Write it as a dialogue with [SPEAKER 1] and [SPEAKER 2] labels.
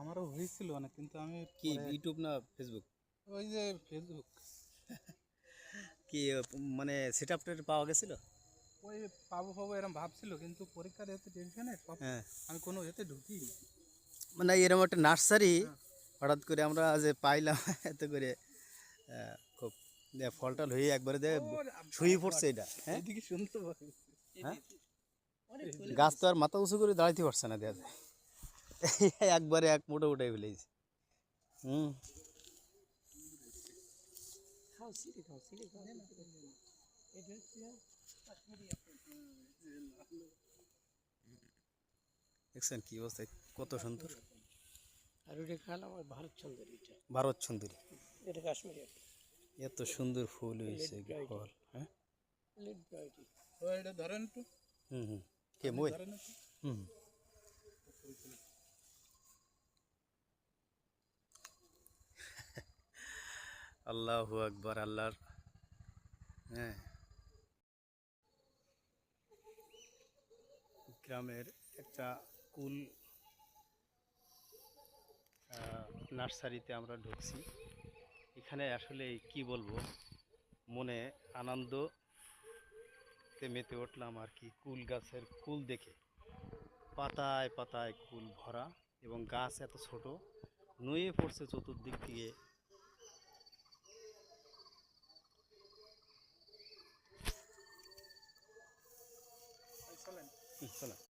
[SPEAKER 1] আমারও হয়েছিল অনেক, কিন্তু আমি
[SPEAKER 2] কি ইউটিউব না ফেসবুক?
[SPEAKER 1] ওই যে ফেসবুক,
[SPEAKER 2] কি মানে সেট আপ পাওয়া গেছিল?
[SPEAKER 1] ওই পাবো এরকম ভাবছিল, কিন্তু পরীক্ষার এতে টেনশনে সব
[SPEAKER 2] হ্যাঁ,
[SPEAKER 1] আমি কোনো এতে ঢুকি।
[SPEAKER 2] মানে এরকম একটা নার্সারি হঠাৎ করে আমরা যে পাইলাম এত করে খুব ফলটাল হয়ে একবারে দে শুয়ে পড়ছে এটা। হ্যাঁ,
[SPEAKER 1] এদিকে শুনতে পাবে।
[SPEAKER 2] হ্যাঁ, গাছ তো আর মাথা উঁচু করে দাঁড়াইতে পারছে না দেখা যায়। একবারে এক মোটা উঠে ফেলেছি। হুম, দেখছেন কি অবস্থা, কত সুন্দর।
[SPEAKER 3] আর ওটা খেলাম আর ভারত সুন্দরী, এটা
[SPEAKER 2] ভারত সুন্দরী,
[SPEAKER 3] এটা কাশ্মীরি
[SPEAKER 2] এত সুন্দর ফুল হয়েছে ফল। হ্যাঁ,
[SPEAKER 3] লিড ব্রাইটি।
[SPEAKER 1] তো এটা ধরেন একটু,
[SPEAKER 2] হুম হুম, কে মই?
[SPEAKER 1] ধরেন একটু।
[SPEAKER 2] হুম, আল্লাহু আকবার, আল্লাহর। হ্যাঁ, গ্রামের একটা কুল নার্সারিতে আমরা ঢুকছি। এখানে আসলে কি বলবো, মনে আনন্দতে মেতে উঠলাম আর কি। কুল গাছের কুল দেখে, পাতায় পাতায় কুল ভরা, এবং গাছ এত ছোট, নুয়ে পড়ছে চতুর্দিক থেকে। চলেন।